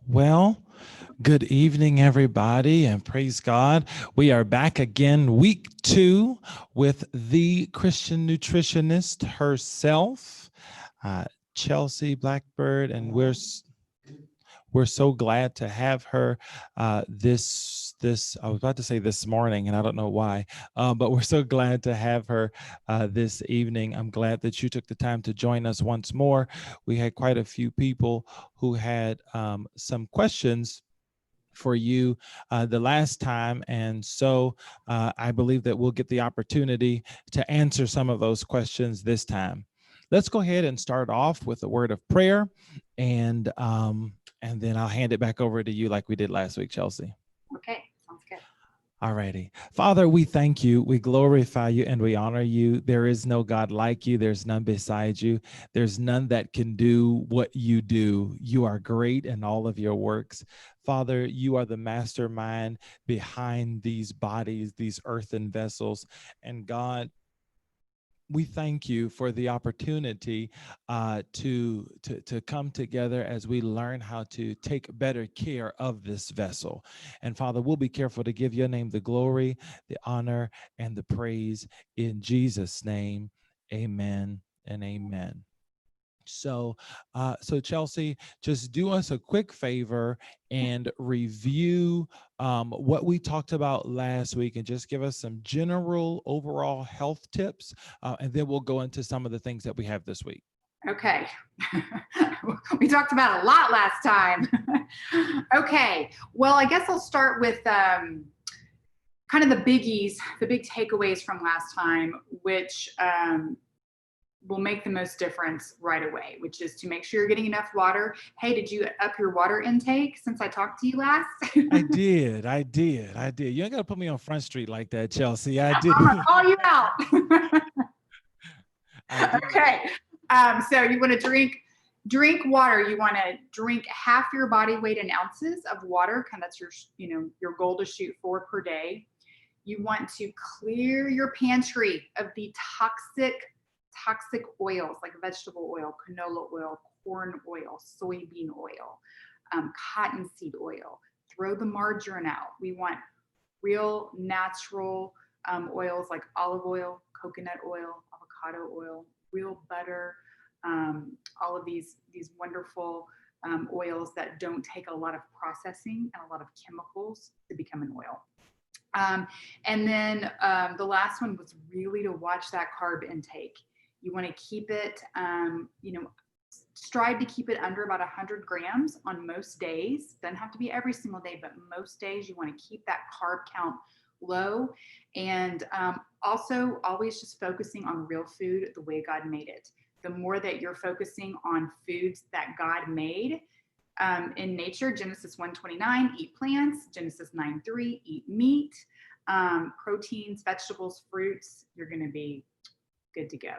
Well, good evening, everybody, and praise God. We are back again, week 2, with the Christian nutritionist herself, uh, Chelsea Blackbird, and we're so glad to have her this I was about to say this morning, and I don't know why, but we're so glad to have her this evening. I'm glad that you took the time to join us once more. We had quite a few people who had some questions for you the last time. And so I believe that we'll get the opportunity to answer some of those questions this time. Let's go ahead and start off with a word of prayer, and then I'll hand it back over to you like we did last week, Chelsea. Okay, sounds good. All righty. Father, we thank you, we glorify you, and we honor you. There is no God like you. There's none beside you. There's none that can do what you do. You are great in all of your works. Father, you are the mastermind behind these bodies, these earthen vessels. And God, we thank you for the opportunity to come together as we learn how to take better care of this vessel. And Father, we'll be careful to give your name the glory, the honor, and the praise in Jesus' name. Amen and amen. So Chelsea, just do us a quick favor and review what we talked about last week, and just give us some general overall health tips, and then we'll go into some of the things that we have this week. Okay. We talked about a lot last time. Okay. Well, I guess I'll start with kind of the biggies, the big takeaways from last time, which will make the most difference right away, which is to make sure you're getting enough water. Hey, did you up your water intake since I talked to you last? I did. You ain't got to put me on Front Street like that, Chelsea. I did. I'm gonna call you out. I did. Okay. So you want to drink water. You want to drink half your body weight in ounces of water. Kind of that's your goal to shoot for per day. You want to clear your pantry of the toxic oils like vegetable oil, canola oil, corn oil, soybean oil, cottonseed oil. Throw the margarine out. We want real natural oils like olive oil, coconut oil, avocado oil, real butter, all of these wonderful oils that don't take a lot of processing and a lot of chemicals to become an oil. And then the last one was really to watch that carb intake. You want to keep it, strive to keep it under about 100 grams on most days. Doesn't have to be every single day, but most days you want to keep that carb count low. And also always just focusing on real food the way God made it. The more that you're focusing on foods that God made in nature, Genesis 1:29, eat plants, Genesis 9:3, eat meat, proteins, vegetables, fruits, you're going to be good to go.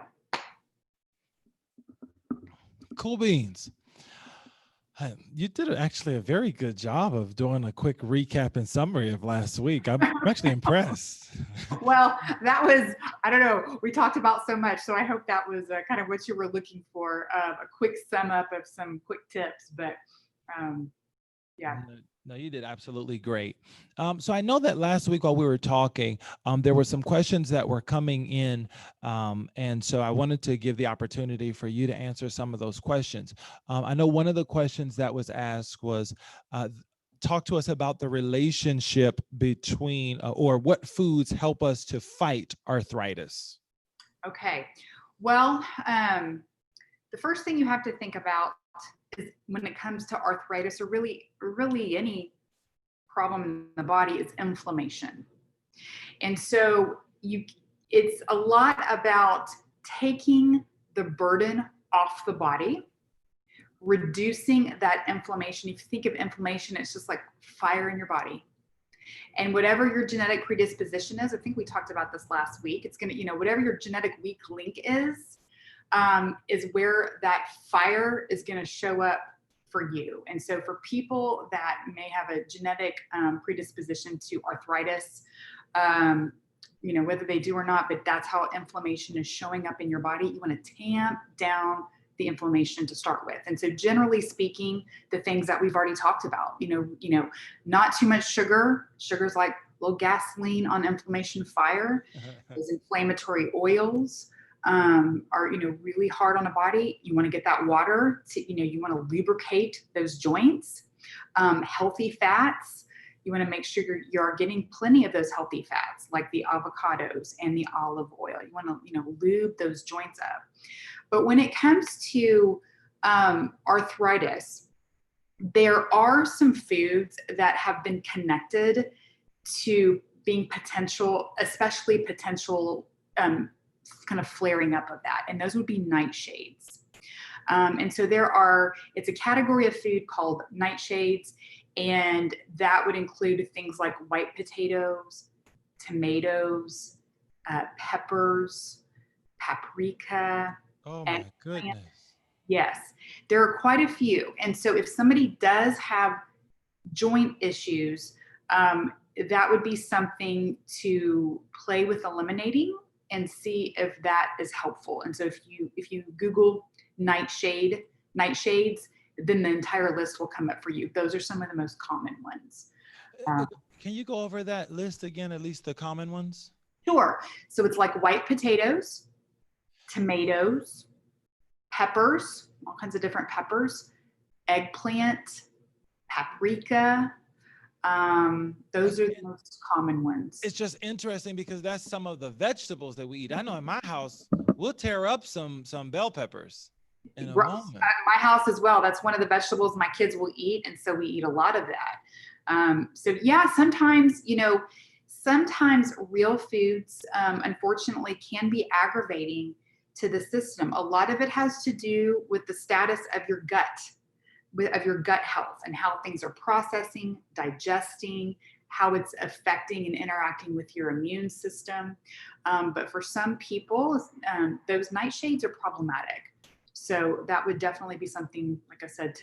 Cool beans. You did actually a very good job of doing a quick recap and summary of last week. I'm actually impressed. Well, that was, I don't know, we talked about so much, so I hope that was kind of what you were looking for, a quick sum up of some quick tips, but yeah. No, you did absolutely great. So I know that last week while we were talking, there were some questions that were coming in. And so I wanted to give the opportunity for you to answer some of those questions. I know one of the questions that was asked was, talk to us about the relationship between, or what foods help us to fight arthritis. Okay. Well, the first thing you have to think about is when it comes to arthritis or really any problem in the body is inflammation. And so it's a lot about taking the burden off the body, reducing that inflammation. If you think of inflammation, it's just like fire in your body. And whatever your genetic predisposition is, I think we talked about this last week, it's going to, whatever your genetic weak link is where that fire is going to show up for you. And so for people that may have a genetic predisposition to arthritis, whether they do or not, but that's how inflammation is showing up in your body, you want to tamp down the inflammation to start with. And so generally speaking, the things that we've already talked about, not too much sugar. Sugar's like a little gasoline on inflammation fire. Those inflammatory oils are, really hard on the body. You want to get that water to, you want to lubricate those joints. Healthy fats. You want to make sure you're getting plenty of those healthy fats, like the avocados and the olive oil. You want to, lube those joints up. But when it comes to arthritis, there are some foods that have been connected to being especially potential kind of flaring up of that. And those would be nightshades. And so it's a category of food called nightshades. And that would include things like white potatoes, tomatoes, peppers, paprika. Oh my goodness. Yes, there are quite a few. And so if somebody does have joint issues, that would be something to play with eliminating and see if that is helpful. And so if you Google nightshades, then the entire list will come up for you. Those are some of the most common ones. Can you go over that list again, at least the common ones? Sure. So it's like white potatoes, tomatoes, peppers, all kinds of different peppers, eggplant, paprika. Those are the most common ones. It's just interesting because that's some of the vegetables that we eat. I know in my house, we'll tear up some bell peppers in a moment. My house as well. That's one of the vegetables my kids will eat. And so we eat a lot of that. So yeah, sometimes real foods, unfortunately, can be aggravating to the system. A lot of it has to do with the status of your gut health and how things are processing, digesting, how it's affecting and interacting with your immune system. But for some people, those nightshades are problematic. So that would definitely be something, like I said,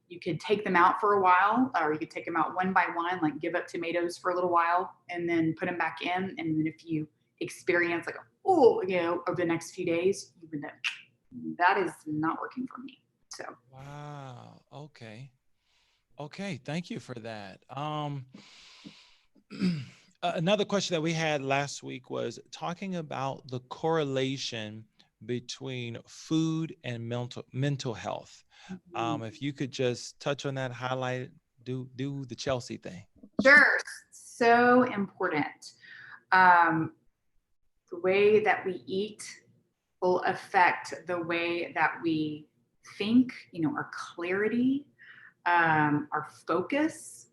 you could take them out for a while, or you could take them out one by one, like give up tomatoes for a little while and then put them back in. And then if you experience like, over the next few days, you would know that is not working for me. So. Wow. Okay. Thank you for that. Another question that we had last week was talking about the correlation between food and mental health. If you could just touch on that, highlight, do the Chelsea thing. Sure. So important. The way that we eat will affect the way that we think, our clarity, our focus,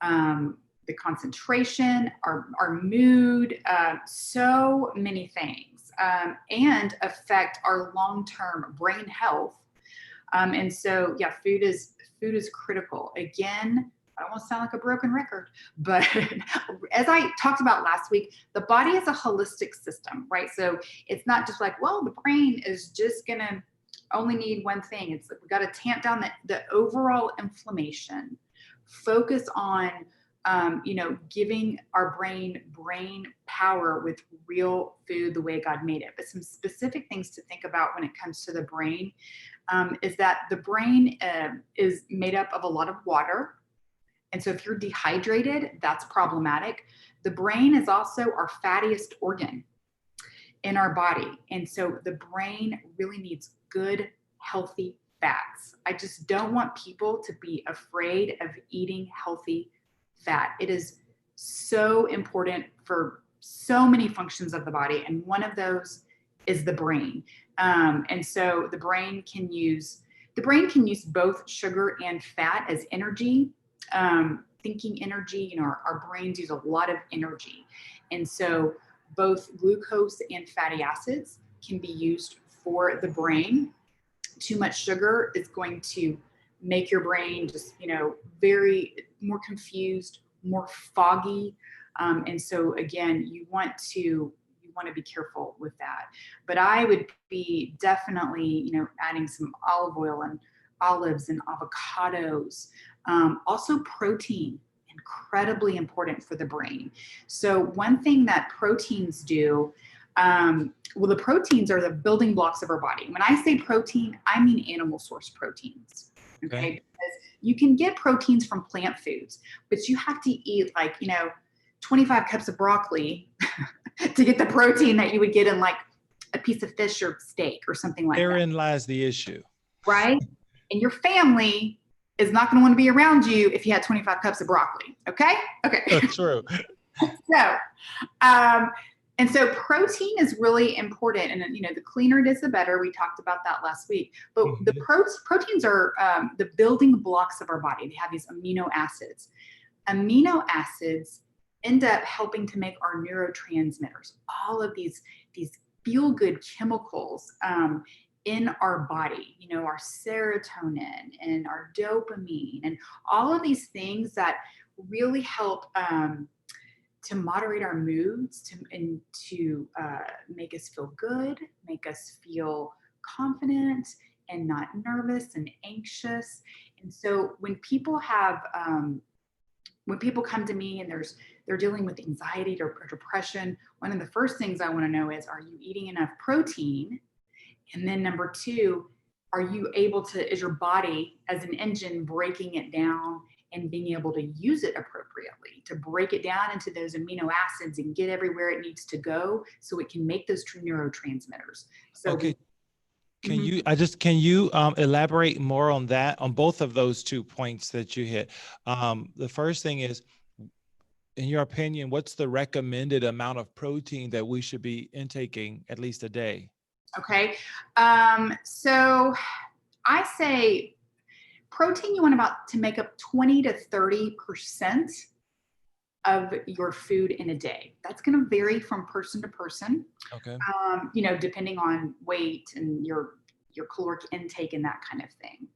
the concentration, our mood, so many things, and affect our long-term brain health. And so, yeah, food is critical. Again, I don't want to sound like a broken record, but as I talked about last week, the body is a holistic system, right? So it's not just like, well, the brain is just going to only need one thing. It's like we got to tamp down the overall inflammation, focus on, giving our brain power with real food the way God made it. But some specific things to think about when it comes to the brain is that the brain is made up of a lot of water. And so if you're dehydrated, that's problematic. The brain is also our fattiest organ in our body. And so the brain really needs good, healthy fats. I just don't want people to be afraid of eating healthy fat. It is so important for so many functions of the body. And one of those is the brain. And so the brain can use both sugar and fat as energy. Thinking energy, our brains use a lot of energy. And so both glucose and fatty acids can be used for the brain. Too much sugar is going to make your brain just, very more confused, more foggy. And so again, you want to be careful with that. But I would be definitely, adding some olive oil and olives and avocados. Also protein, incredibly important for the brain. So one thing that proteins do Well, the proteins are the building blocks of our body. When I say protein, I mean animal source proteins. Okay. Because you can get proteins from plant foods, but you have to eat 25 cups of broccoli to get the protein that you would get in like a piece of fish or steak or something like that. Therein lies the issue. Right? And your family is not going to want to be around you if you had 25 cups of broccoli. Okay? Okay. That's true. And so protein is really important. And, the cleaner it is, the better. We talked about that last week. But the proteins are the building blocks of our body. They have these amino acids. Amino acids end up helping to make our neurotransmitters, all of these feel-good chemicals in our body, our serotonin and our dopamine and all of these things that really help to moderate our moods, to make us feel good, make us feel confident and not nervous and anxious. And so when people come to me and they're dealing with anxiety or depression, one of the first things I want to know is, are you eating enough protein? And then number two, is your body as an engine breaking it down and being able to use it appropriately to break it down into those amino acids and get everywhere it needs to go so it can make those true neurotransmitters. So okay. Can you elaborate more on that, on both of those 2 points that you hit? The first thing is, in your opinion, what's the recommended amount of protein that we should be intaking at least a day? Okay. So I say protein, you want to make up 20 to 30% of your food in a day. That's going to vary from person to person. Okay. Depending on weight and your caloric intake and that kind of thing.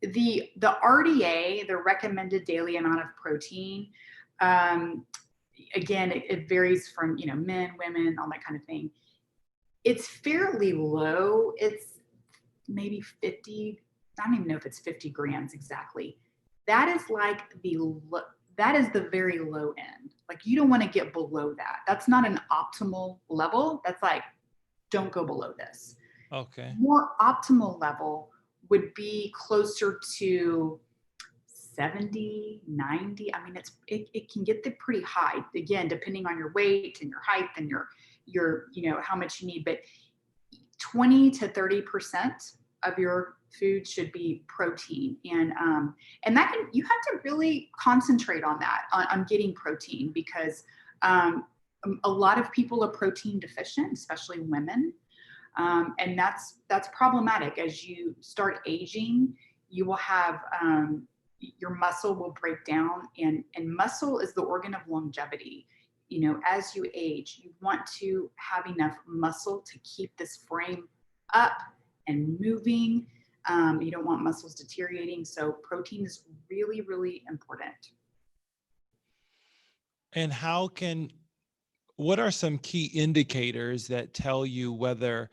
The RDA, the recommended daily amount of protein, again, it varies from, men, women, all that kind of thing. It's fairly low. It's maybe 50, I don't even know if it's 50 grams exactly. That is the very low end. Like, you don't want to get below that. That's not an optimal level. That's like, don't go below this. Okay. More optimal level would be closer to 70, 90. I mean, it can get pretty high, again, depending on your weight and your height and your how much you need, but 20 to 30% of your food should be protein. And that you have to really concentrate on that, on getting protein, because a lot of people are protein deficient, especially women. And that's problematic. As you start aging, you will have, your muscle will break down, and muscle is the organ of longevity. As you age, you want to have enough muscle to keep this frame up and moving. You don't want muscles deteriorating. So protein is really, really important. And what are some key indicators that tell you whether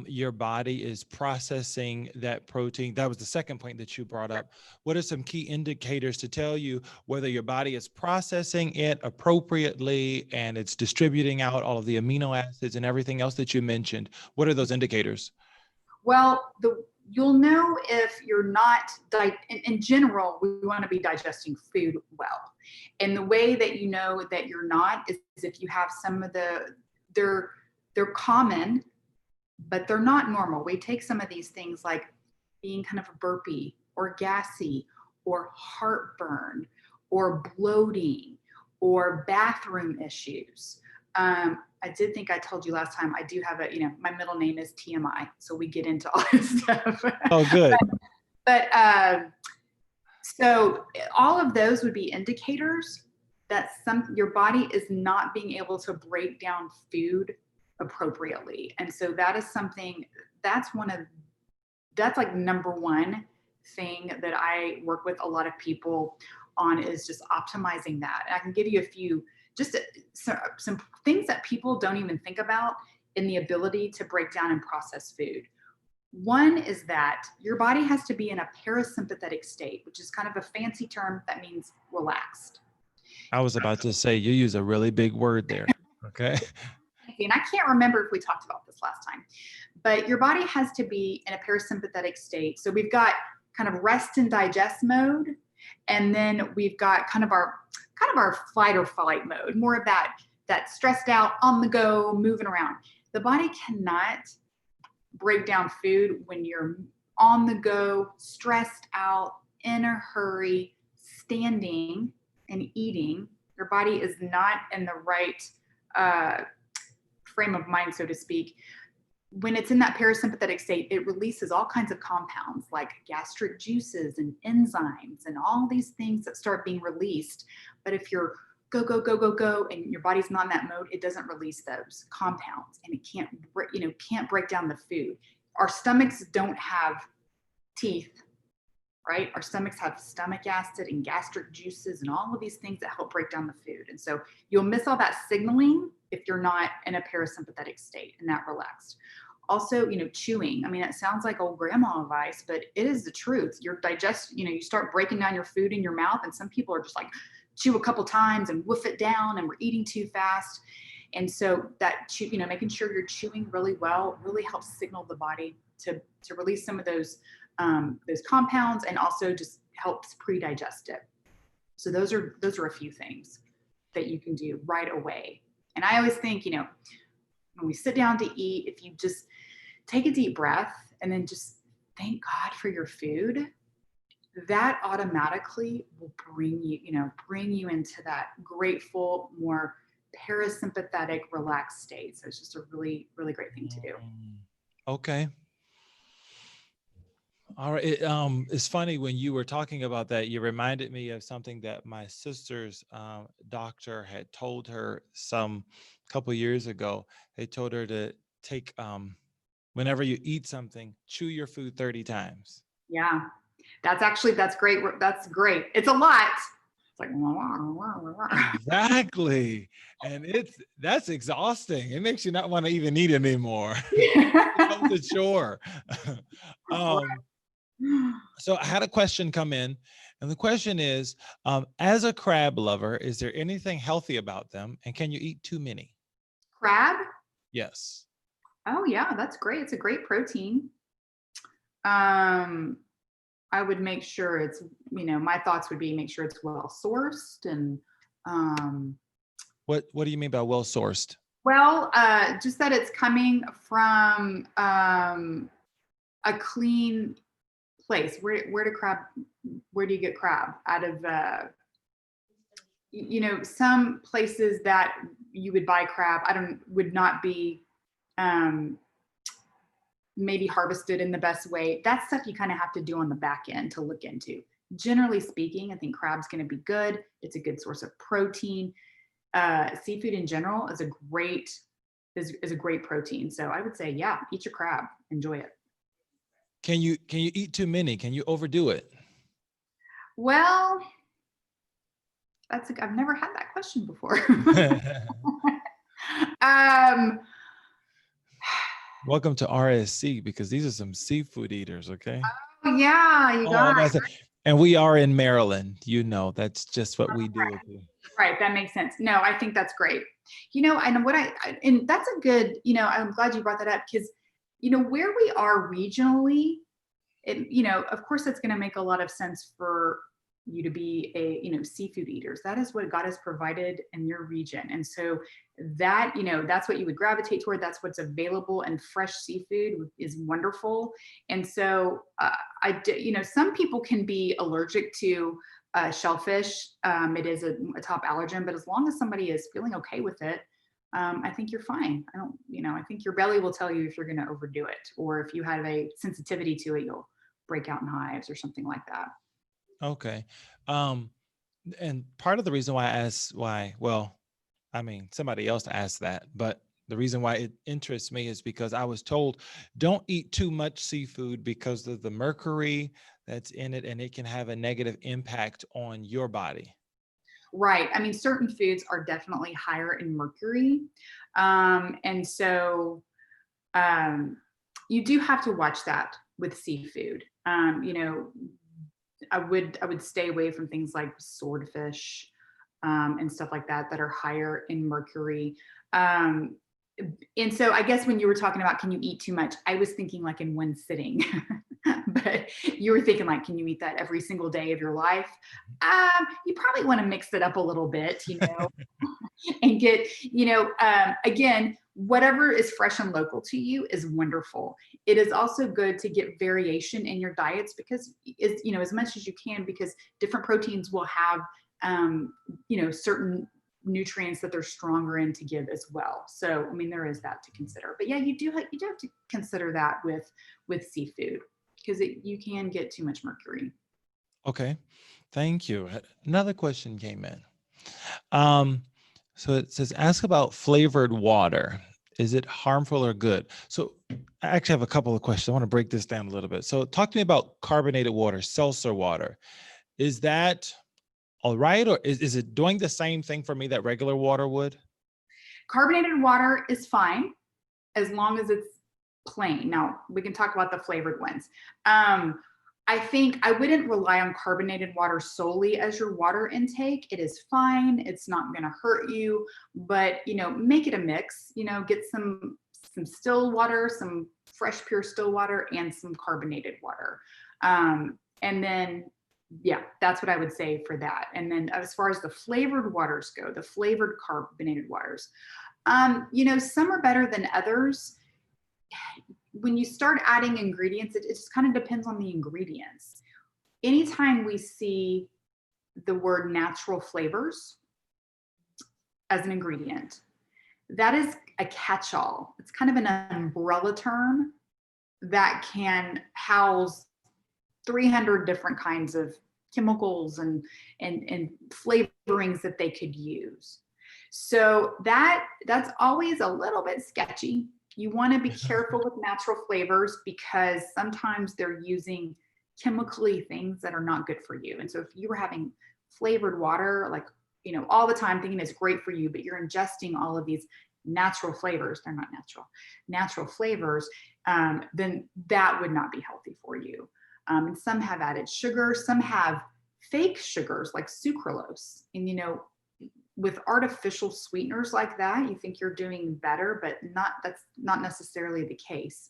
your body is processing that protein? That was the second point that you brought up. What are some key indicators to tell you whether your body is processing it appropriately and it's distributing out all of the amino acids and everything else that you mentioned? What are those indicators? Well, you'll know if you're not, in general, we want to be digesting food well. And the way that you know that you're not is if you have some of they're common, but they're not normal. We take some of these things like being kind of burpy or gassy or heartburn or bloating or bathroom issues. I did think I told you last time, I do have my middle name is TMI. So we get into all this stuff. Oh, good. But so all of those would be indicators that your body is not being able to break down food appropriately. And so that is something, that's like number one thing that I work with a lot of people on, is just optimizing that. And I can give you a few, just some things that people don't even think about in the ability to break down and process food. One is that your body has to be in a parasympathetic state, which is kind of a fancy term that means relaxed. I was about to say, you use a really big word there. Okay. and I can't remember if we talked about this last time, but your body has to be in a parasympathetic state. So we've got kind of rest and digest mode, and then we've got kind of our fight or flight mode, more of that stressed out, on the go, moving around. The body cannot break down food when you're on the go, stressed out, in a hurry, standing and eating. Your body is not in the right frame of mind, so to speak. When it's in that parasympathetic state, it releases all kinds of compounds like gastric juices and enzymes and all these things that start being released. But if you're go, go, go, go, go, and your body's not in that mode, it doesn't release those compounds, and it can't break down the food. Our stomachs don't have teeth, right? Our stomachs have stomach acid and gastric juices and all of these things that help break down the food. And so you'll miss all that signaling if you're not in a parasympathetic state and that relaxed. Also, chewing. I mean, it sounds like old grandma advice, but it is the truth. Your you start breaking down your food in your mouth, and some people are just like chew a couple times and woof it down, and we're eating too fast. And so that making sure you're chewing really well really helps signal the body to release some of those compounds, and also just helps pre-digest it. So those are a few things that you can do right away. And I always think, when we sit down to eat, if you just take a deep breath and then just thank God for your food, that automatically will bring you into that grateful, more parasympathetic, relaxed state. So it's just a really, really great thing to do. Okay. All right. It's funny when you were talking about that, you reminded me of something that my sister's doctor had told her some couple years ago. They told her to take, whenever you eat something, chew your food 30 times. Yeah, that's great. That's great. It's a lot. It's like, Exactly. And that's exhausting. It makes you not want to even eat anymore. It becomes a chore. So I had a question come in, and the question is, as a crab lover, is there anything healthy about them, and can you eat too many? Crab? Yes. Oh yeah, that's great. It's a great protein. I would make sure it's, my thoughts would be make sure it's well sourced, and What do you mean by well sourced? well, just that it's coming from a clean place. Where do you get crab? Out of some places that you would buy crab, would not be maybe harvested in the best way. That's stuff you kind of have to do on the back end to look into. Generally speaking, I think crab's going to be good. It's a good source of protein. Seafood in general is a great protein. So I would say, yeah, eat your crab, enjoy it. Can you eat too many? Can you overdo it? Well, I've never had that question before. Welcome to RSC, because these are some seafood eaters, okay? Oh yeah, you guys. And we are in Maryland. That's just what we do. Right, that makes sense. No, I think that's great. And that's a good, I'm glad you brought that up, because, where we are regionally, of course, it's going to make a lot of sense for you to be seafood eaters. That is what God has provided in your region. And so that, that's what you would gravitate toward. That's what's available, and fresh seafood is wonderful. And so some people can be allergic to shellfish. It is a top allergen, but as long as somebody is feeling okay with it, I think you're fine. I think your belly will tell you if you're going to overdo it, or if you have a sensitivity to it, you'll break out in hives or something like that. Okay. And part of the reason why I asked somebody else asked that, but the reason why it interests me is because I was told, don't eat too much seafood because of the mercury that's in it, and it can have a negative impact on your body. Right. I mean, certain foods are definitely higher in mercury. And so you do have to watch that with seafood. I would stay away from things like swordfish and stuff like that are higher in mercury. And so I guess when you were talking about, can you eat too much? I was thinking like in one sitting, but you were thinking like, can you eat that every single day of your life? You probably want to mix it up a little bit, and get, again, whatever is fresh and local to you is wonderful. It is also good to get variation in your diets because as much as you can, because different proteins will have, certain nutrients that they're stronger in to give as well. So, I mean, there is that to consider, but yeah, you do have to consider that with seafood because you can get too much mercury. Okay, thank you. Another question came in. Um, so it says, ask about flavored water. Is it harmful or good? So I actually have a couple of questions. I want to break this down a little bit. So talk to me about carbonated water, seltzer water. Is that all right? Or is it doing the same thing for me that regular water would? Carbonated water is fine as long as it's plain. Now we can talk about the flavored ones. I think I wouldn't rely on carbonated water solely as your water intake. It is fine. It's not going to hurt you, but make it a mix. Get some still water, some fresh pure still water, and some carbonated water. And then yeah, that's what I would say for that. And then as far as the flavored waters go, the flavored carbonated waters, some are better than others. When you start adding ingredients, it just kind of depends on the ingredients. Anytime we see the word natural flavors as an ingredient, that is a catch-all. It's kind of an umbrella term that can house 300 different kinds of chemicals and flavorings that they could use. So that's always a little bit sketchy. You want to be careful with natural flavors because sometimes they're using chemically things that are not good for you. And so if you were having flavored water, like, all the time thinking it's great for you, but you're ingesting all of these natural flavors, they're not natural flavors, then that would not be healthy for you. And some have added sugar, some have fake sugars like sucralose. And, with artificial sweeteners like that, you think you're doing better, but that's not necessarily the case.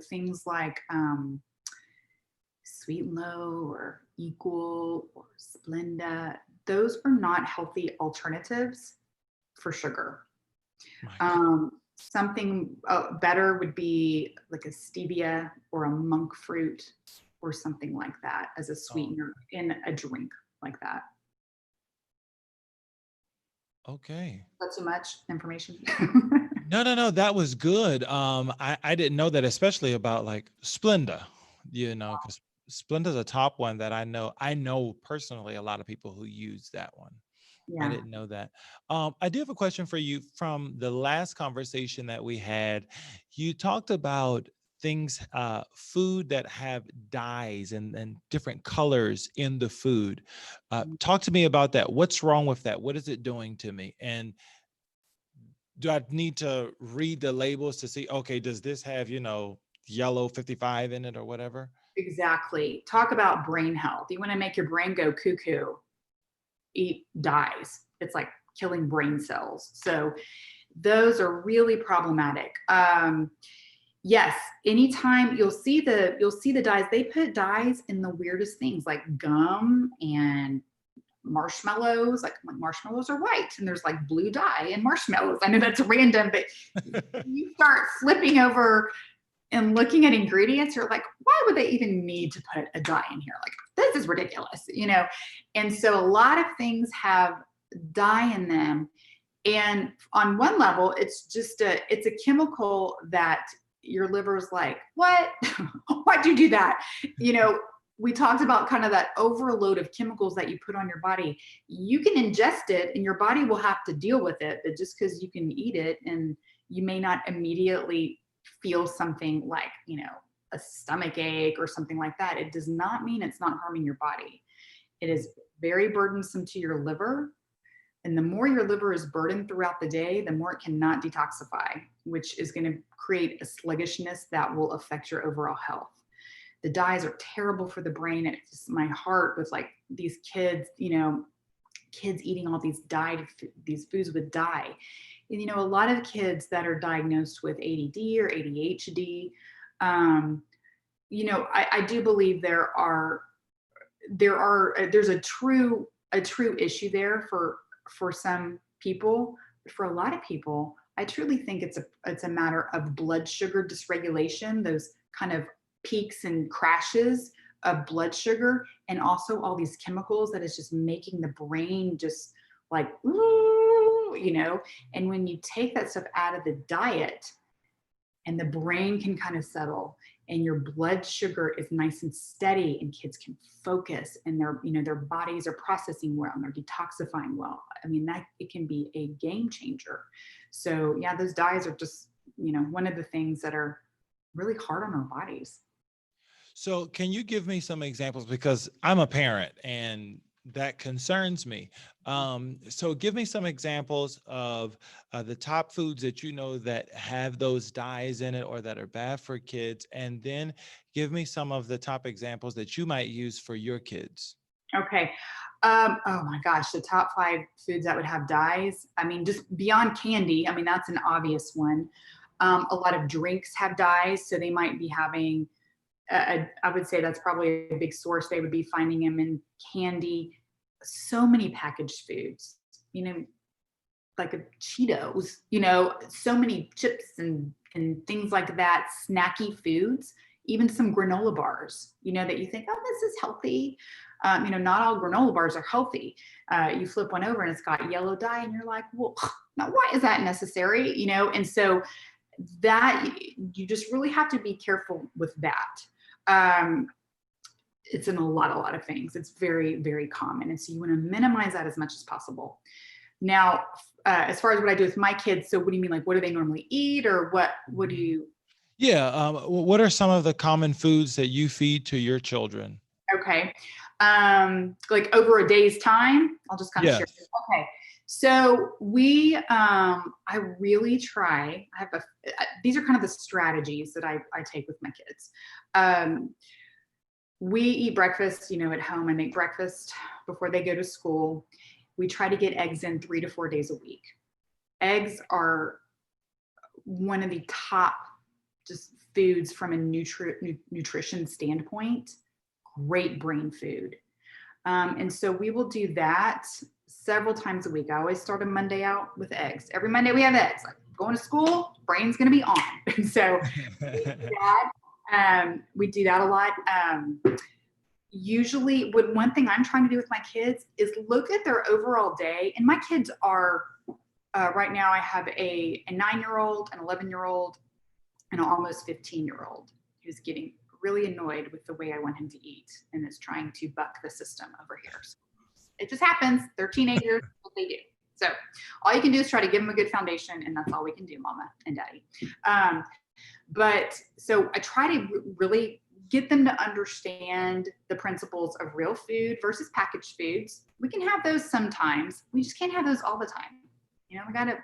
Things like Sweet and Low or Equal or Splenda, those are not healthy alternatives for sugar. Something better would be like a stevia or a monk fruit or something like that as a sweetener in a drink like that. Okay. Is that too much information? No. That was good. I didn't know that, especially about like Splenda, because Splenda's a top one that I know. I know personally a lot of people who use that one. I Yeah. didn't know that. I do have a question for you from the last conversation that we had. You talked about things, food that have dyes and different colors in the food. Talk to me about that. What's wrong with that? What is it doing to me? And do I need to read the labels to see, okay, does this have, yellow 55 in it or whatever? Exactly. Talk about brain health. You want to make your brain go cuckoo, eat dyes. It's like killing brain cells. So those are really problematic. Yes, anytime you'll see the dyes, they put dyes in the weirdest things like gum and marshmallows. Like marshmallows are white and there's like blue dye in marshmallows. I know that's random, but you start flipping over and looking at ingredients, you're like, why would they even need to put a dye in here? Like, this is ridiculous, And so a lot of things have dye in them. And on one level, it's a chemical that your liver's like, what? Why'd you do that? We talked about kind of that overload of chemicals that you put on your body. You can ingest it and your body will have to deal with it, but just because you can eat it and you may not immediately feel something like, a stomach ache or something like that, it does not mean it's not harming your body. It is very burdensome to your liver. And the more your liver is burdened throughout the day, the more it cannot detoxify, which is going to create a sluggishness that will affect your overall health. The dyes are terrible for the brain. It's just my heart with like these kids, kids eating all these these foods with dye. And, a lot of kids that are diagnosed with ADD or ADHD, I do believe there's a true issue there for some people. For a lot of people, I truly think it's a matter of blood sugar dysregulation, those kind of peaks and crashes of blood sugar, and also all these chemicals that is just making the brain just like, ooh, and when you take that stuff out of the diet, and the brain can kind of settle, and your blood sugar is nice and steady, and kids can focus, and their bodies are processing well, and they're detoxifying well. I mean, that it can be a game changer. So yeah, those dyes are just, one of the things that are really hard on our bodies. So can you give me some examples, because I'm a parent and that concerns me. So give me some examples of the top foods that that have those dyes in it or that are bad for kids, and then give me some of the top examples that you might use for your kids. Okay. Oh my gosh, the top 5 foods that would have dyes. I mean, just beyond candy. I mean, that's an obvious one. A lot of drinks have dyes, so they might be having. I would say that's probably a big source. They would be finding them in candy. So many packaged foods, like Cheetos, so many chips and things like that, snacky foods, even some granola bars, that you think, oh, this is healthy. Not all granola bars are healthy. You flip one over and it's got yellow dye and you're like, well, now why is that necessary? And so that you just really have to be careful with that. It's in a lot of things. It's very, very common. And so you want to minimize that as much as possible. Now, as far as what I do with my kids, so what do you mean? Like, what do they normally eat, or what do you? Yeah. What are some of the common foods that you feed to your children? Okay. Like over a day's time, I'll just kind of share. Yes. Okay. So I really try, these are kind of the strategies that I take with my kids. We eat breakfast, at home. I make breakfast before they go to school. We try to get eggs in 3 to 4 days a week. Eggs are one of the top just foods from a nutrition standpoint. Great brain food. And so we will do that several times a week. I always start a Monday out with eggs. Every Monday we have eggs. Like, going to school, brain's going to be on. And so we do that a lot. Usually, one thing I'm trying to do with my kids is look at their overall day. And my kids are, right now I have a 9-year-old, an 11-year-old, and an almost 15-year-old who's getting really annoyed with the way I want him to eat and is trying to buck the system over here. So it just happens. They're teenagers, what they do. So all you can do is try to give them a good foundation, and that's all we can do, Mama and Daddy. But so I try to really get them to understand the principles of real food versus packaged foods. We can have those sometimes. We just can't have those all the time. We got to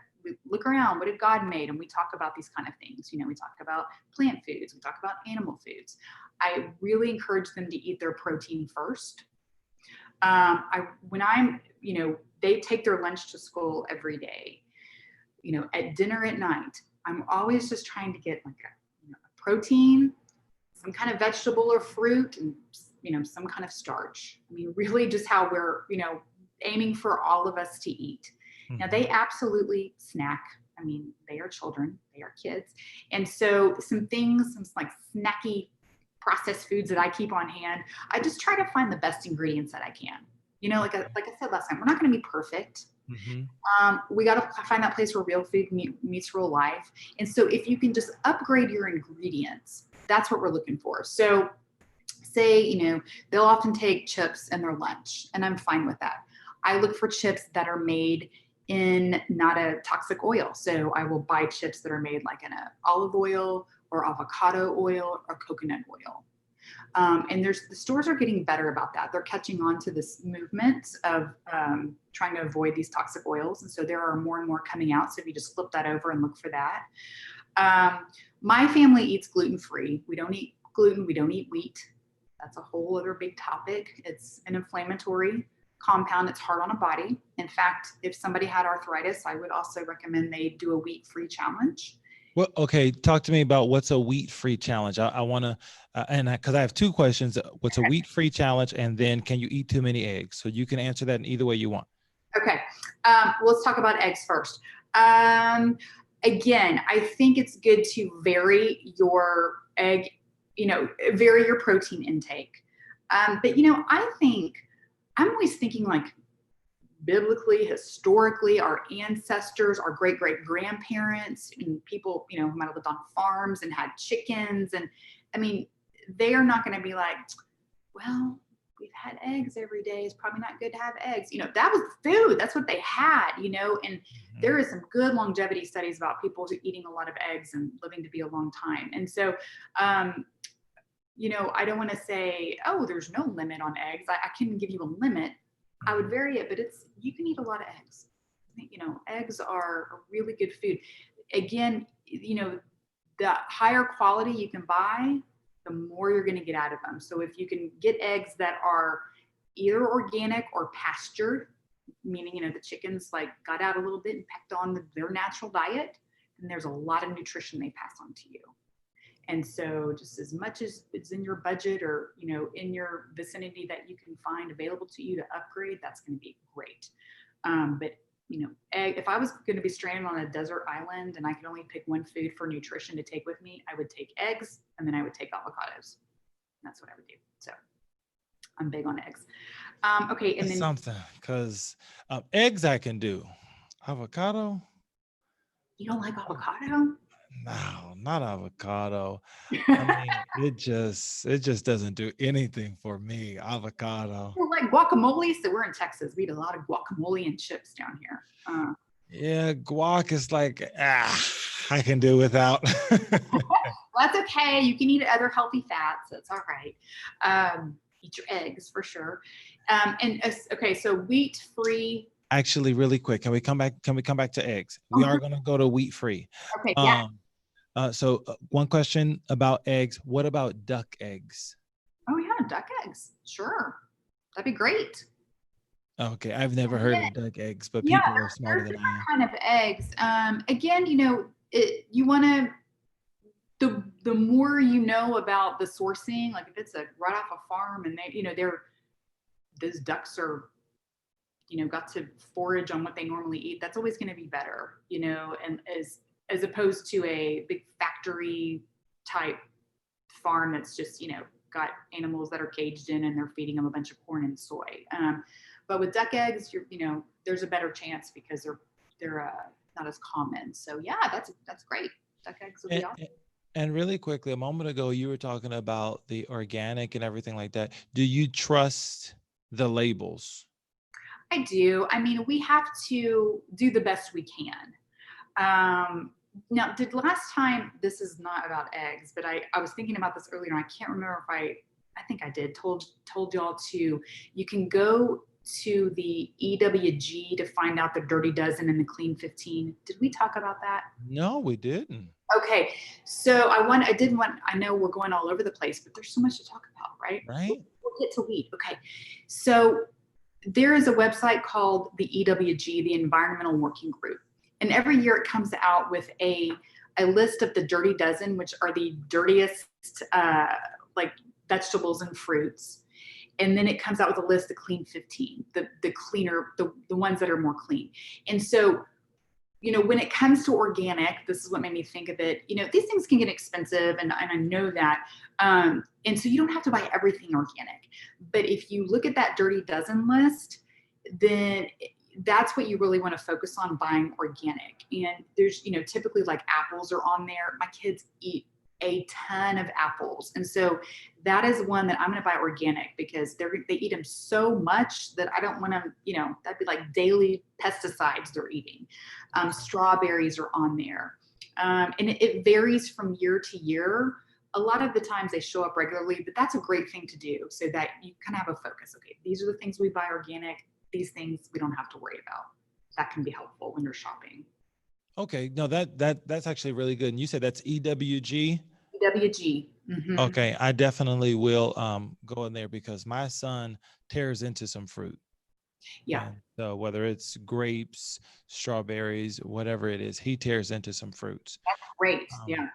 look around. What did God made? And we talk about these kind of things. We talk about plant foods. We talk about animal foods. I really encourage them to eat their protein first. They take their lunch to school every day. At dinner at night, I'm always just trying to get like a protein, some kind of vegetable or fruit, and some kind of starch. I mean, really just how we're aiming for all of us to eat. Now, they absolutely snack. I mean, they are children, they are kids. And so some like snacky processed foods that I keep on hand, I just try to find the best ingredients that I can. Like I said last time, we're not going to be perfect. We got to find that place where real food meets real life. And so if you can just upgrade your ingredients, that's what we're looking for. So say, they'll often take chips in their lunch, and I'm fine with that. I look for chips that are made in not a toxic oil. So I will buy chips that are made like in a olive oil or avocado oil or coconut oil. And the stores are getting better about that. They're catching on to this movement of trying to avoid these toxic oils. And so there are more and more coming out. So if you just flip that over and look for that. My family eats gluten-free. We don't eat gluten. We don't eat wheat. That's a whole other big topic. It's an inflammatory compound that's hard on a body. In fact, if somebody had arthritis, I would also recommend they do a wheat-free challenge. Well, okay, talk to me about what's a wheat-free challenge. I want to, because I have two questions. What's a wheat-free challenge, and then can you eat too many eggs? So you can answer that in either way you want. Okay, let's talk about eggs first. Again, I think it's good to vary your egg, vary your protein intake. But I think I'm always thinking like biblically, historically, our ancestors, our great-great-grandparents, and people, who might have lived on farms and had chickens. And I mean, they are not going to be like, well, we've had eggs every day. It's probably not good to have eggs. That was food. That's what they had, and there is some good longevity studies about people eating a lot of eggs and living to be a long time. And so, I don't want to say, oh, there's no limit on eggs. I can give you a limit. I would vary it, but you can eat a lot of eggs. Eggs are a really good food. Again, the higher quality you can buy, the more you're going to get out of them. So if you can get eggs that are either organic or pastured, meaning, the chickens like got out a little bit and pecked on their natural diet, then there's a lot of nutrition they pass on to you. And so just as much as it's in your budget or, in your vicinity that you can find available to you to upgrade, that's going to be great. But, if I was going to be stranded on a desert island and I could only pick one food for nutrition to take with me, I would take eggs and then I would take avocados. That's what I would do. So I'm big on eggs. Okay. And then Something, because eggs I can do. Avocado? You don't like avocado? No, not avocado. I mean, it just doesn't do anything for me. Avocado. Well, like guacamole. So we're in Texas. We eat a lot of guacamole and chips down here. Yeah, guac is like, I can do without. Well, that's okay. You can eat other healthy fats. That's all right. Eat your eggs for sure. Okay, so wheat-free. Actually, really quick, can we come back to eggs? We are going to go to wheat-free. Okay, yeah. So one question about eggs. What about duck eggs? Oh yeah, duck eggs. Sure. That'd be great. Okay, I've never heard of duck eggs, but Yeah, people are smarter than I am. kind of eggs. Again, you want to, the more you know about the sourcing, like if it's right off a farm and those ducks are, got to forage on what they normally eat, that's always going to be better, and as opposed to a big factory type farm that's just, got animals that are caged in and they're feeding them a bunch of corn and soy. But with duck eggs, there's a better chance because they're not as common. So yeah, that's great. Duck eggs will be awesome. And really quickly, a moment ago, you were talking about the organic and everything like that. Do you trust the labels? I do. I mean, we have to do the best we can. Now, last time, this is not about eggs, but I was thinking about this earlier, and I can't remember if I think I did, told y'all you can go to the EWG to find out the Dirty Dozen and the Clean 15. Did we talk about that? No, we didn't. Okay, so I know we're going all over the place, but there's so much to talk about, right? Right. We'll get to wheat. Okay, so there is a website called the EWG, the Environmental Working Group. And every year it comes out with a list of the Dirty Dozen, which are the dirtiest like vegetables and fruits. And then it comes out with a list of Clean 15, the cleaner, the ones that are more clean. And so, when it comes to organic, this is what made me think of it. These things can get expensive, and I know that. And so you don't have to buy everything organic. But if you look at that Dirty Dozen list, then that's what you really want to focus on buying organic. And there's, typically like apples are on there. My kids eat a ton of apples. And so that is one that I'm going to buy organic because they eat them so much that I don't want to, that'd be like daily pesticides they're eating. Strawberries are on there. And it varies from year to year. A lot of the times they show up regularly, but that's a great thing to do so that you kind of have a focus. Okay, these are the things we buy organic. These things we don't have to worry about. That can be helpful when you're shopping. Okay, no, that's actually really good. And you said that's EWG? EWG. Mm-hmm. Okay, I definitely will go in there because my son tears into some fruit. Yeah. And so whether it's grapes, strawberries, whatever it is, he tears into some fruits. Great. Um, Yeah.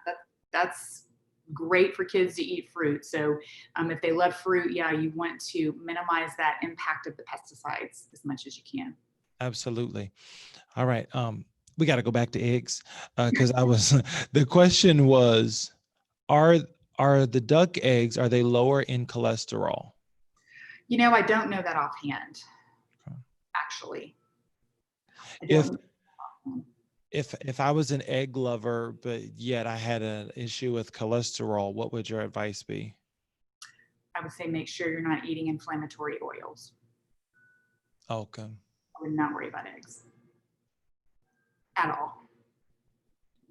That's great for kids to eat fruit. So if they love fruit, yeah, you want to minimize that impact of the pesticides as much as you can. Absolutely. All right. We got to go back to eggs because I was the question was, are are the duck eggs, are they lower in cholesterol? I don't know that offhand, Okay. actually. I If don't. if I was an egg lover, but yet I had an issue with cholesterol, what would your advice be? I would say make sure you're not eating inflammatory oils. Okay. I would not worry about eggs at all.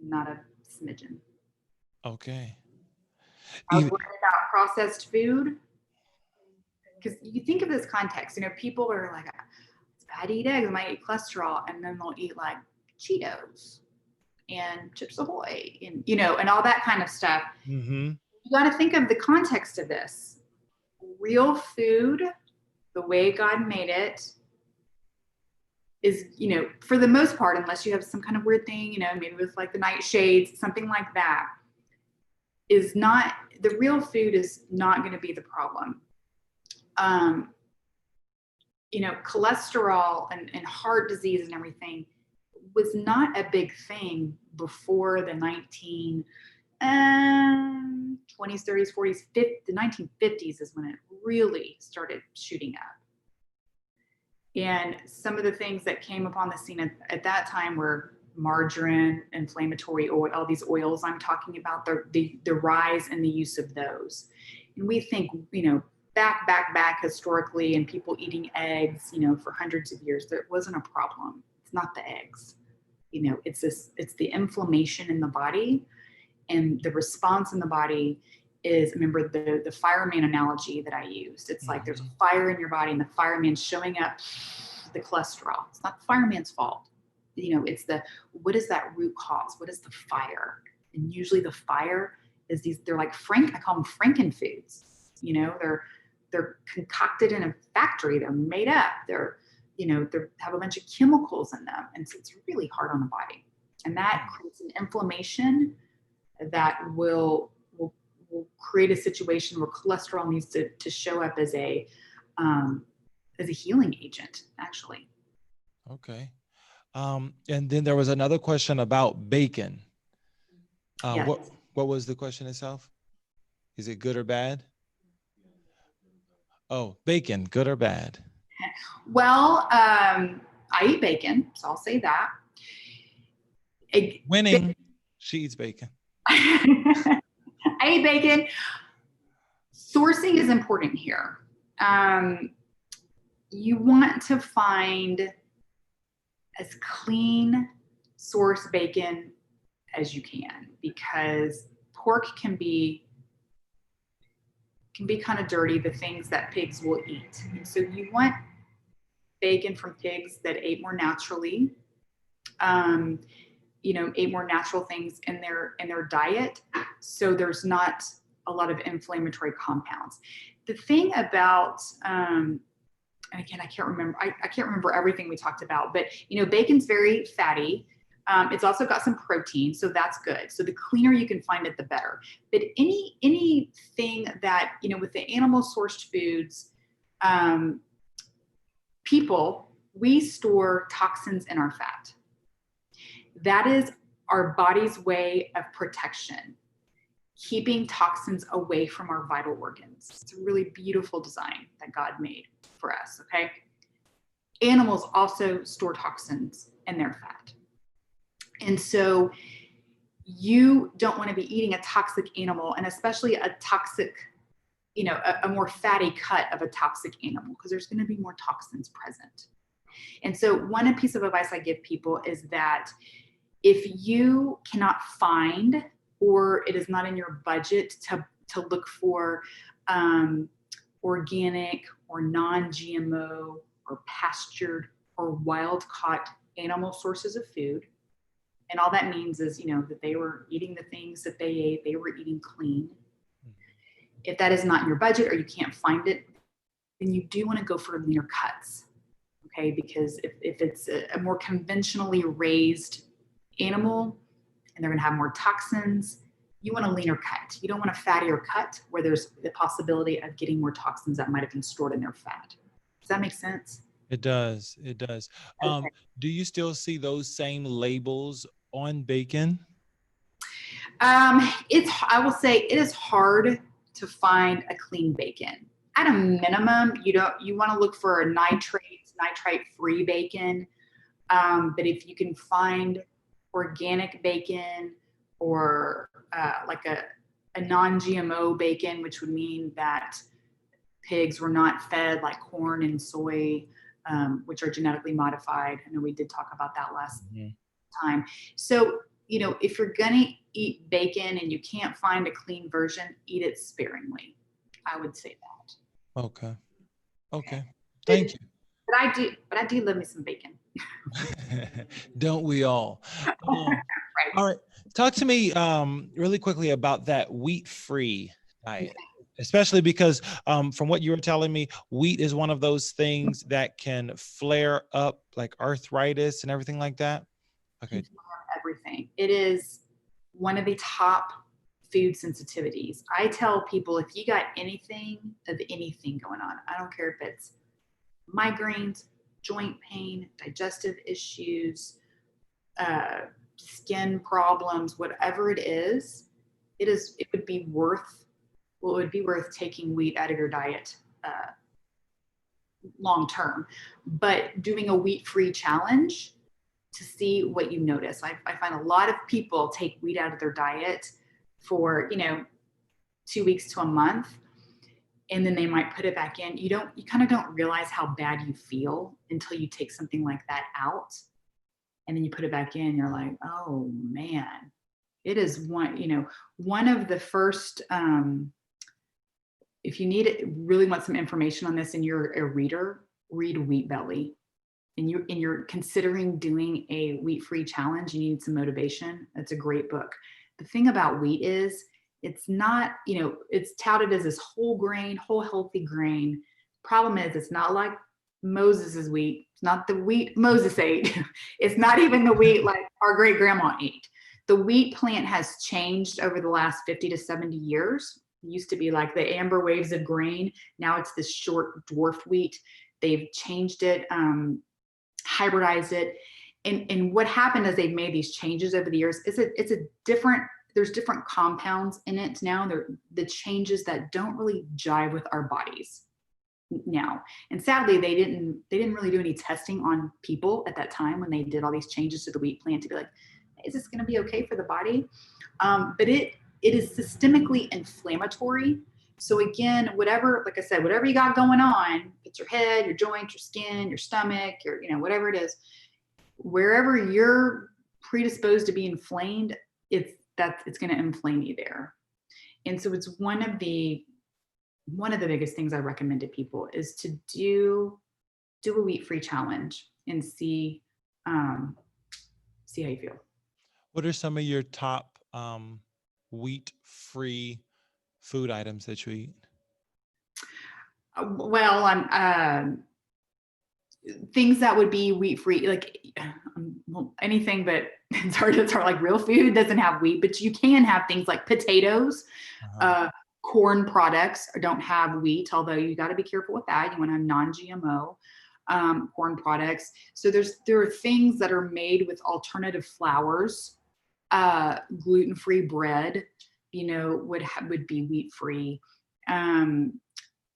Not a smidgen. Okay. I was Even, worried about processed food because you think of this context. People are like, it's bad to eat eggs. I might eat cholesterol, and then they'll eat like Cheetos and Chips Ahoy, and all that kind of stuff. mm-hmm. You got to think of the context of this. Real food, the way God made it, is, for the most part, unless you have some kind of weird thing, maybe with like the nightshades, something like that, is not the real food is not going to be the problem. Um, cholesterol and heart disease and everything was not a big thing before the 20s, 30s, 40s, the 1950s is when it really started shooting up. And some of the things that came upon the scene at that time were margarine, inflammatory oil, all these oils I'm talking about, the rise in the use of those. And we think, back historically, and people eating eggs, for hundreds of years, there wasn't a problem. It's not the eggs. It's the inflammation in the body, and the response in the body is, remember the fireman analogy that I used. It's like there's a fire in your body, and the fireman's showing up the cholesterol. It's not the fireman's fault. It's what is that root cause? What is the fire? And usually the fire is they're like I call them Frankenfoods. They're concocted in a factory. They're made up. They have a bunch of chemicals in them. And so it's really hard on the body. And that creates an inflammation that will create a situation where cholesterol needs to show up as a healing agent, actually. Okay. And then there was another question about bacon. Yes. What was the question itself? Is it good or bad? Oh, bacon, good or bad? Well, I eat bacon, so I'll say that. Winning. She eats bacon. I eat bacon. Sourcing is important here. You want to find as clean source bacon as you can, because pork can be kind of dirty, the things that pigs will eat. And so you want bacon from pigs that ate more naturally, ate more natural things in their diet, so there's not a lot of inflammatory compounds. The thing about and again, I can't remember everything we talked about, but bacon's very fatty. It's also got some protein, so that's good. So the cleaner you can find it, the better. But anything that, with the animal sourced foods, we store toxins in our fat. That is our body's way of protection, keeping toxins away from our vital organs. It's a really beautiful design that God made for us, okay? Animals also store toxins in their fat. And so you don't want to be eating a toxic animal, and especially a toxic, a more fatty cut of a toxic animal, because there's going to be more toxins present. And so one piece of advice I give people is that if you cannot find, or it is not in your budget to look for organic or non-GMO or pastured or wild-caught animal sources of food, and all that means is, that they were eating the things that they ate, they were eating clean. If that is not in your budget or you can't find it, then you do want to go for leaner cuts. Okay, because if it's a more conventionally raised animal and they're going to have more toxins, you want a leaner cut. You don't want a fattier cut where there's the possibility of getting more toxins that might have been stored in their fat. Does that make sense? It does. It does. Okay. Do you still see those same labels on bacon? I will say it is hard to find a clean bacon. At a minimum, you want to look for a nitrate-free bacon. But if you can find organic bacon or like a non-GMO bacon, which would mean that pigs were not fed like corn and soy, which are genetically modified. I know we did talk about that last time. So, if you're going to eat bacon and you can't find a clean version, eat it sparingly. I would say that. Okay. Okay. Thank you. But I do love me some bacon. Don't we all? Right. All right. Talk to me really quickly about that wheat-free diet, especially because from what you were telling me, wheat is one of those things that can flare up like arthritis and everything like that. Okay. Everything. It is one of the top food sensitivities. I tell people if you got anything going on, I don't care if it's migraines, joint pain, digestive issues, skin problems, whatever it would be worth taking wheat out of your diet long term. But doing a wheat-free challenge to see what you notice. I find a lot of people take wheat out of their diet for 2 weeks to a month, and then they might put it back in. You kind of don't realize how bad you feel until you take something like that out, and then you put it back in. You're like, oh man, it is one of the first. If you really want some information on this and you're a reader, read Wheat Belly. And you're considering doing a wheat-free challenge, you need some motivation. That's a great book. The thing about wheat is it's not, it's touted as this whole healthy grain. Problem is it's not like Moses's wheat. It's not the wheat Moses ate. It's not even the wheat like our great grandma ate. The wheat plant has changed over the last 50 to 70 years. It used to be like the amber waves of grain. Now it's this short dwarfed wheat. They've changed it, hybridized it. And what happened as they've made these changes over the years is there's different compounds in it now. They're the changes that don't really jive with our bodies now. And sadly, they didn't really do any testing on people at that time when they did all these changes to the wheat plant to be like, is this going to be okay for the body? But it is systemically inflammatory. So again, like I said, whatever you got going on, it's your head, your joints, your skin, your stomach, whatever it is, wherever you're predisposed to be inflamed, it's going to inflame you there. And so it's one of the biggest things I recommend to people is to do a wheat-free challenge and see how you feel. What are some of your top wheat-free food items that you eat? Well, I'm things that would be wheat-free, like anything, but it's hard like real food doesn't have wheat, but you can have things like potatoes, corn products don't have wheat, although you got to be careful with that. You want to have non-GMO corn products. So there are things that are made with alternative flours, gluten-free bread, would be wheat-free.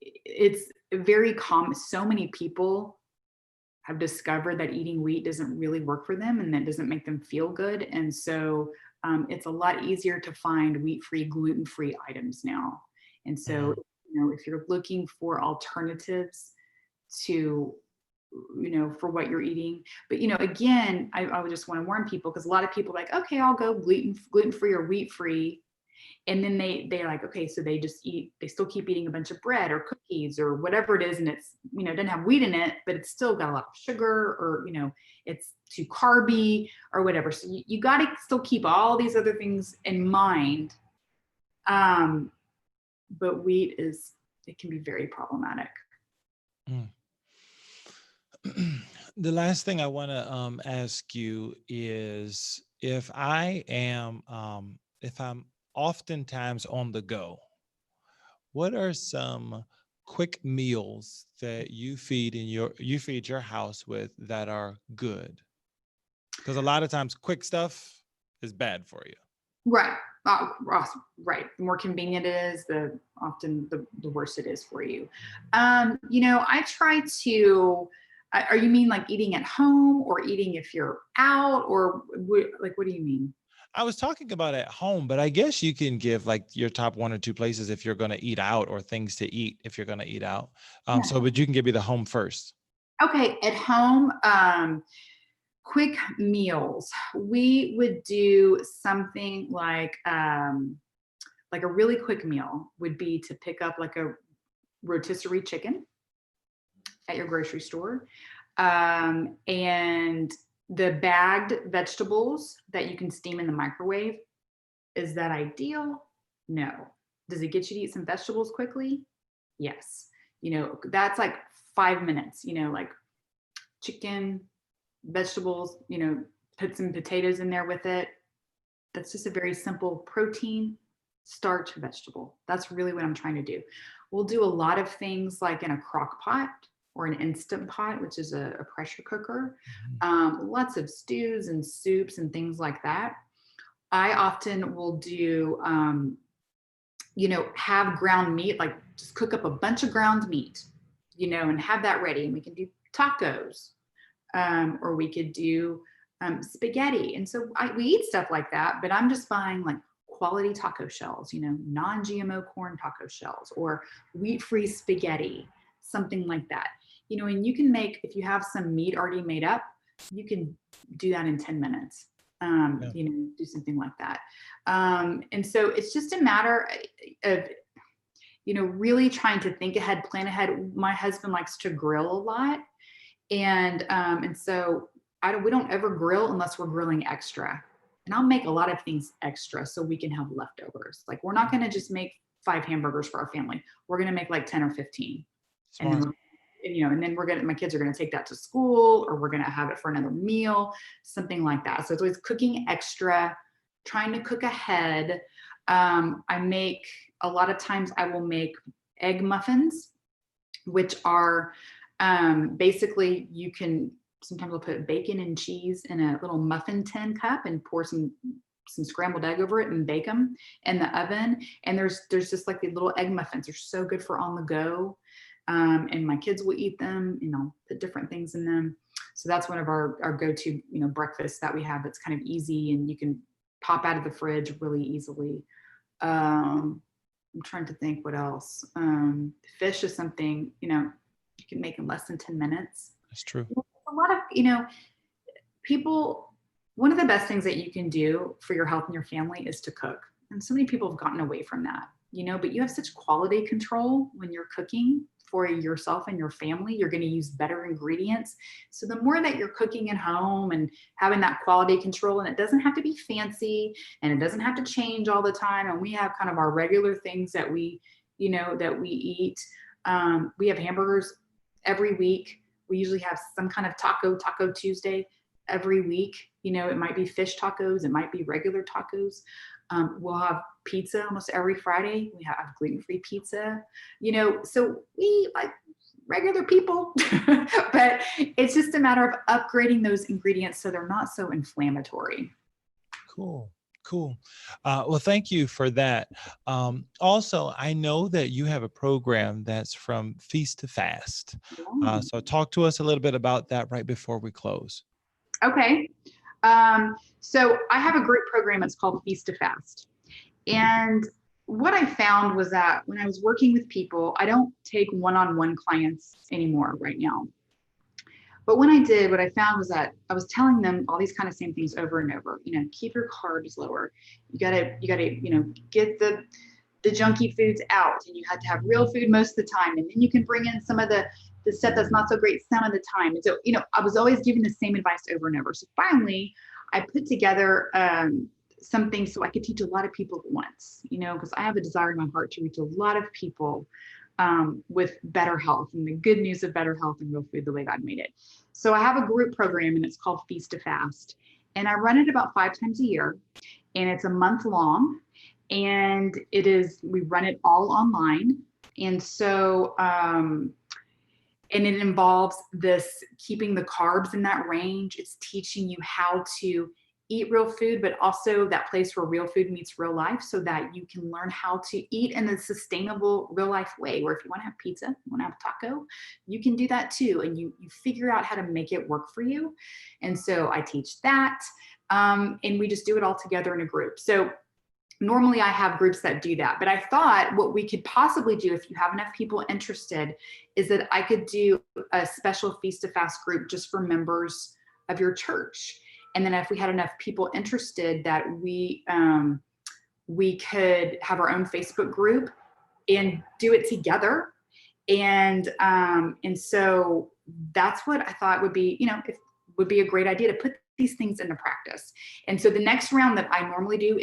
It's very common. So many people have discovered that eating wheat doesn't really work for them and that doesn't make them feel good. And so it's a lot easier to find wheat-free, gluten-free items now. And so, if you're looking for alternatives to, for what you're eating, but, again, I would just want to warn people, because a lot of people are like, okay, I'll go gluten-free or wheat-free. And then they're like, okay, so they still keep eating a bunch of bread or cookies or whatever it is. And it's, doesn't have wheat in it, but it's still got a lot of sugar, or, it's too carby or whatever. So you got to still keep all these other things in mind. But wheat it can be very problematic. The last thing I want to ask you is if I'm oftentimes on the go, what are some quick meals that you feed your house with that are good? Because a lot of times quick stuff is bad for you. Right. Right. The more convenient it is, the often the worse it is for you. I try to. Are you mean like eating at home or eating if you're out, or like what do you mean? I was talking about at home, but I guess you can give like your top one or two places if you're going to eat out, or things to eat if you're going to eat out. Yeah. But you can give me the home first. Okay. At home, quick meals. We would do something like a really quick meal would be to pick up like a rotisserie chicken at your grocery store. And the bagged vegetables that you can steam in the microwave, is that ideal? No. Does it get you to eat some vegetables quickly? Yes. That's like 5 minutes, like chicken, vegetables, put some potatoes in there with it. That's just a very simple protein, starch, vegetable. That's really what I'm trying to do. We'll do a lot of things like in a crock pot or an instant pot, which is a pressure cooker. Lots of stews and soups and things like that. I often will do, have ground meat, like just cook up a bunch of ground meat, and have that ready. And we can do tacos, or we could do spaghetti. And so we eat stuff like that, but I'm just buying like quality taco shells, non-GMO corn taco shells or wheat-free spaghetti, something like that. And you can make, if you have some meat already made up, you can do that in 10 minutes. Yeah. Do something like that. And so it's just a matter of, really trying to think ahead, plan ahead. My husband likes to grill a lot. And so we don't ever grill unless we're grilling extra. And I'll make a lot of things extra so we can have leftovers. Like we're not going to just make 5 hamburgers for our family. We're going to make like 10 or 15. And Smart. then my kids are going to take that to school, or we're going to have it for another meal, something like that. So it's always cooking extra, trying to cook ahead. I make, a lot of times I will make egg muffins, which are basically sometimes I'll put bacon and cheese in a little muffin tin cup and pour some scrambled egg over it and bake them in the oven. And there's just like the little egg muffins. They're so good for on the go. And my kids will eat them, put different things in them. So that's one of our go-to, breakfasts that we have. That's kind of easy and you can pop out of the fridge really easily. I'm trying to think what else. Fish is something, you can make in less than 10 minutes. That's true. A lot of, people, one of the best things that you can do for your health and your family is to cook. And so many people have gotten away from that, but you have such quality control when you're cooking for yourself and your family. You're going to use better ingredients. So the more that you're cooking at home and having that quality control, and it doesn't have to be fancy and it doesn't have to change all the time. And we have kind of our regular things that we eat. We have hamburgers every week. We usually have some kind of Taco Tuesday every week. It might be fish tacos. It might be regular tacos. We'll have pizza almost every Friday. We have gluten-free pizza, so we like regular people, but it's just a matter of upgrading those ingredients so they're not so inflammatory. Cool. Well, thank you for that. Also, I know that you have a program that's from Feast to Fast. So talk to us a little bit about that right before we close. Okay. So I have a great program. It's called Feast to Fast. And what I found was that when I was working with people, I don't take one-on-one clients anymore right now. But when I did, what I found was that I was telling them all these kind of same things over and over. Keep your carbs lower. You gotta, get the junky foods out, and you had to have real food most of the time. And then you can bring in some of the stuff that's not so great some of the time. And so, I was always giving the same advice over and over. So finally, I put together something so I could teach a lot of people at once, because I have a desire in my heart to reach a lot of people with better health and the good news of better health and real food the way God made it. So I have a group program and it's called Feast to Fast. And I run it about 5 times a year and it's a month long. And we run it all online. And so, and it involves this keeping the carbs in that range. It's teaching you how to eat real food, but also that place where real food meets real life so that you can learn how to eat in a sustainable real life way, where if you want to have pizza, you want to have a taco, you can do that too. And you figure out how to make it work for you. And so I teach that. And we just do it all together in a group. So normally I have groups that do that, but I thought what we could possibly do if you have enough people interested is that I could do a special Feast to Fast group just for members of your church. And then if we had enough people interested that we could have our own Facebook group and do it together. And so that's what I thought would be, would be a great idea to put these things into practice. And so the next round that I normally do, we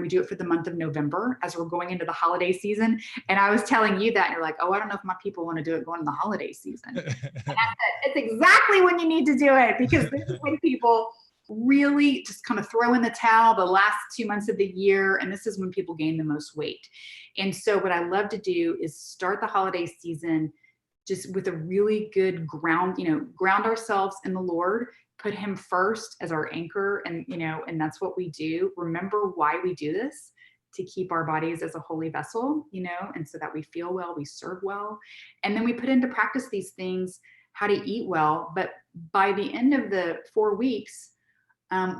do it for the month of November as we're going into the holiday season. And I was telling you that and you're like, oh, I don't know if my people want to do it going into the holiday season. And I said, it's exactly when you need to do it, because this is when people really just kind of throw in the towel the last 2 months of the year. And this is when people gain the most weight. And so what I love to do is start the holiday season just with a really good ground ourselves in the Lord, put him first as our anchor. And that's what we do. Remember why we do this, to keep our bodies as a holy vessel, and so that we feel well, we serve well. And then we put into practice these things, how to eat well. But by the end of the 4 weeks,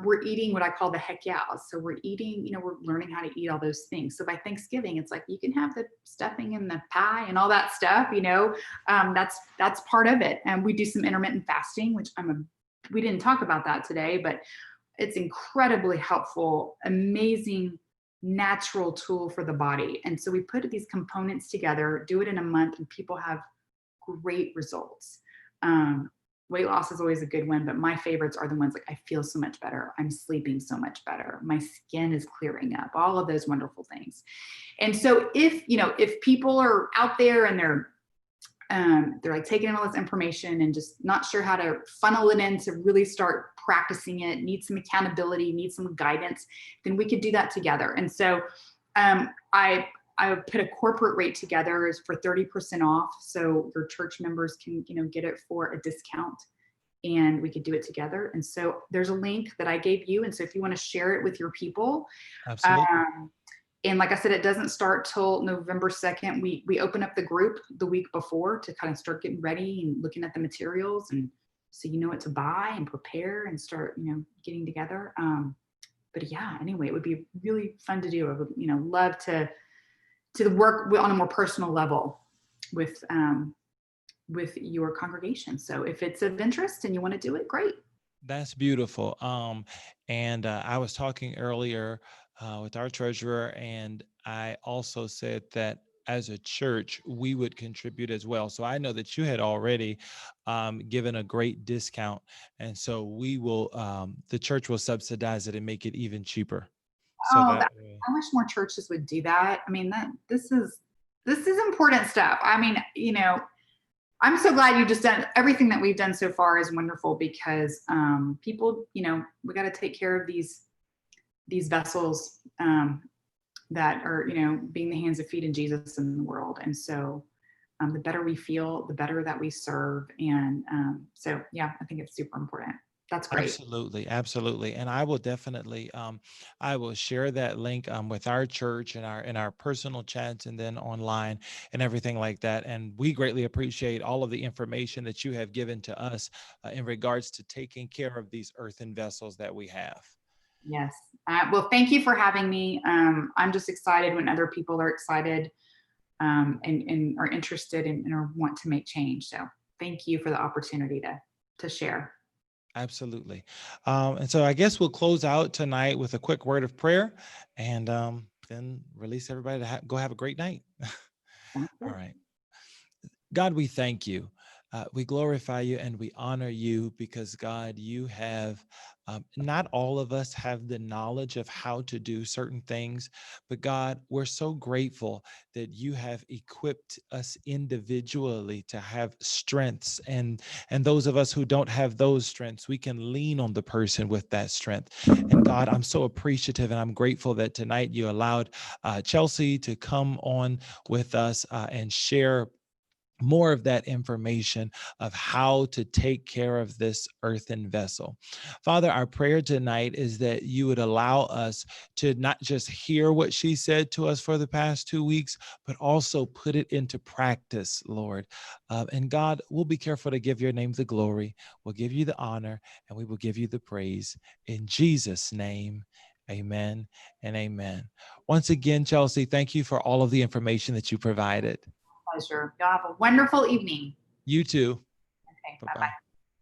we're eating what I call the heck yeahs. So we're eating, we're learning how to eat all those things. So by Thanksgiving, it's like you can have the stuffing and the pie and all that stuff, that's part of it. And we do some intermittent fasting, which we didn't talk about that today, but it's incredibly helpful, amazing, natural tool for the body. And so we put these components together, do it in a month, and people have great results. Weight loss is always a good one, but my favorites are the ones like I feel so much better. I'm sleeping so much better. My skin is clearing up, all of those wonderful things. And so if people are out there and they're like taking in all this information and just not sure how to funnel it in to really start practicing it, need some accountability, need some guidance, then we could do that together. And so I would put a corporate rate together for 30% off. So your church members can, get it for a discount, and we could do it together. And so there's a link that I gave you. And so if you want to share it with your people, absolutely. And like I said, it doesn't start till November 2nd. We open up the group the week before to kind of start getting ready and looking at the materials, and so you know what to buy and prepare and start, getting together. But yeah, anyway, it would be really fun to do. I would, love to work on a more personal level with your congregation. So if it's of interest and you want to do it, great. That's beautiful. And I was talking earlier with our treasurer, and I also said that as a church, we would contribute as well. So I know that you had already given a great discount. And so we will, the church will subsidize it and make it even cheaper. So I wish more churches would do that. I mean, this is important stuff. I mean, I'm so glad you just done everything that we've done so far is wonderful, because people, we got to take care of these vessels that are, being the hands and feet in Jesus in the world. And so the better we feel, the better that we serve. And so, yeah, I think it's super important. That's great. Absolutely. Absolutely. And I will definitely, I will share that link with our church and our personal chats, and then online and everything like that. And we greatly appreciate all of the information that you have given to us in regards to taking care of these earthen vessels that we have. Yes. Well, thank you for having me. I'm just excited when other people are excited and are interested and want to make change. So thank you for the opportunity to share. Absolutely. And so I guess we'll close out tonight with a quick word of prayer, and then release everybody to go have a great night. All right. God, we thank you We glorify you and we honor you because, God, you have, not all of us have the knowledge of how to do certain things, but God, we're so grateful that you have equipped us individually to have strengths. And those of us who don't have those strengths, we can lean on the person with that strength. And God, I'm so appreciative and I'm grateful that tonight you allowed Chelsea to come on with us and share more of that information of how to take care of this earthen vessel. Father, our prayer tonight is that you would allow us to not just hear what she said to us for the past 2 weeks, but also put it into practice, Lord. And God, we'll be careful to give your name the glory. We'll give you the honor and we will give you the praise. In Jesus' name, amen and amen. Once again, Chelsea, thank you for all of the information that you provided. Pleasure. Y'all have a wonderful evening. You too. Okay, bye-bye. Bye-bye.